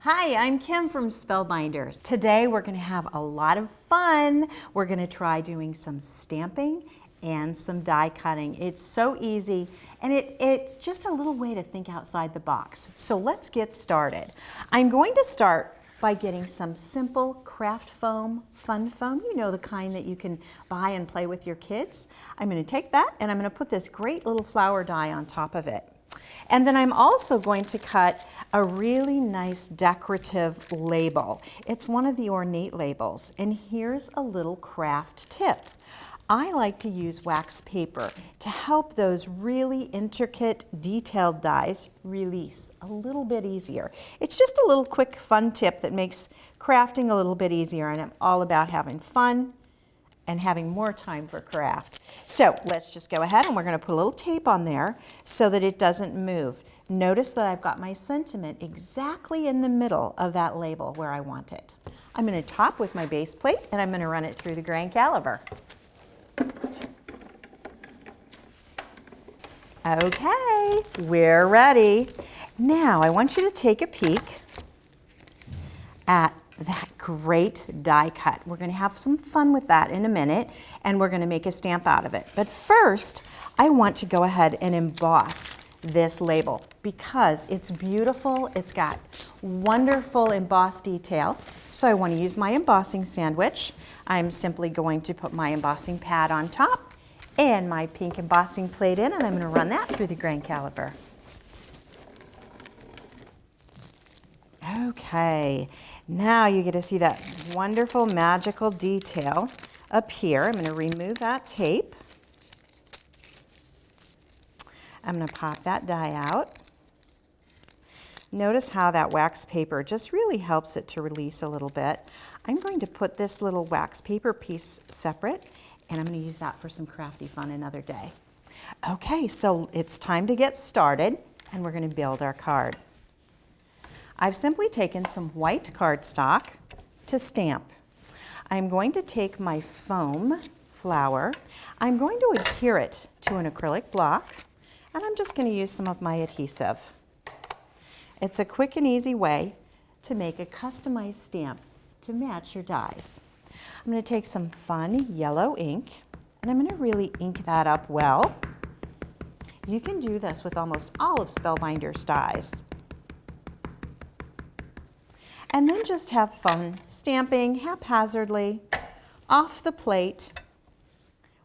Hi, I'm Kim from Spellbinders. Today we're going to have a lot of fun. We're going to try doing some stamping and some die cutting. It's so easy, and it's just a little way to think outside the box. So let's get started. I'm going to start by getting some simple craft foam, fun foam, you know, the kind that you can buy and play with your kids. I'm going to take that and I'm going to put this great little flower die on top of it. And then I'm also going to cut a really nice decorative label. It's one of the ornate labels, and here's a little craft tip. I like to use wax paper to help those really intricate, detailed dies release a little bit easier. It's just a little quick, fun tip that makes crafting a little bit easier, and I'm all about having fun and having more time for craft. So let's just go ahead and we're going to put a little tape on there so that it doesn't move. Notice that I've got my sentiment exactly in the middle of that label where I want it. I'm going to top with my base plate and I'm going to run it through the grain caliper. Okay, we're ready. Now I want you to take a peek at that great die cut. We're going to have some fun with that in a minute, and we're going to make a stamp out of it. But first, I want to go ahead and emboss this label because it's beautiful. It's got wonderful embossed detail. So I want to use my embossing sandwich. I'm simply going to put my embossing pad on top and my pink embossing plate in, and I'm going to run that through the grain caliper. Okay, now you get to see that wonderful magical detail up here. I'm going to remove that tape. I'm going to pop that die out. Notice how that wax paper just really helps it to release a little bit. I'm going to put this little wax paper piece separate, and I'm going to use that for some crafty fun another day. Okay, so it's time to get started, and we're going to build our card. I've simply taken some white cardstock to stamp. I'm going to take my foam flower. I'm going to adhere it to an acrylic block, and I'm just going to use some of my adhesive. It's a quick and easy way to make a customized stamp to match your dies. I'm going to take some fun yellow ink, and I'm going to really ink that up well. You can do this with almost all of Spellbinders dies. And then just have fun stamping haphazardly off the plate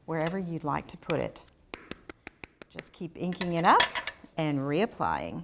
wherever you'd like to put it. Just keep inking it up and reapplying.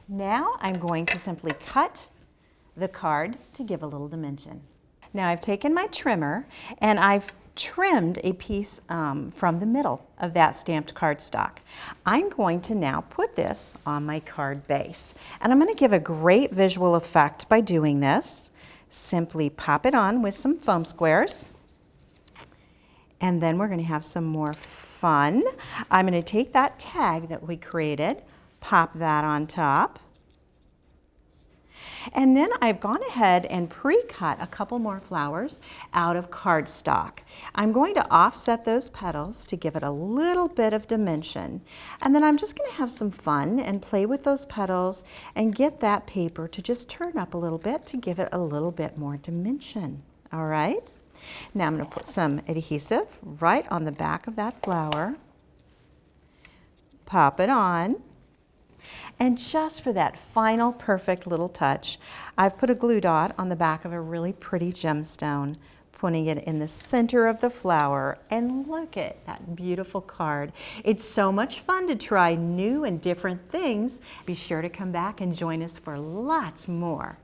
Now I'm going to simply cut the card to give a little dimension. Now I've taken my trimmer and I've trimmed a piece from the middle of that stamped cardstock. I'm going to now put this on my card base, and I'm going to give a great visual effect by doing this. Simply pop it on with some foam squares, and then we're going to have some more fun. I'm going to take that tag that we created, pop that on top. And then I've gone ahead and pre-cut a couple more flowers out of cardstock. I'm going to offset those petals to give it a little bit of dimension. And then I'm just going to have some fun and play with those petals and get that paper to just turn up a little bit to give it a little bit more dimension. All right? Now I'm going to put some adhesive right on the back of that flower. Pop it on. And just for that final perfect little touch, I've put a glue dot on the back of a really pretty gemstone, putting it in the center of the flower, and look at that beautiful card. It's so much fun to try new and different things. Be sure to come back and join us for lots more.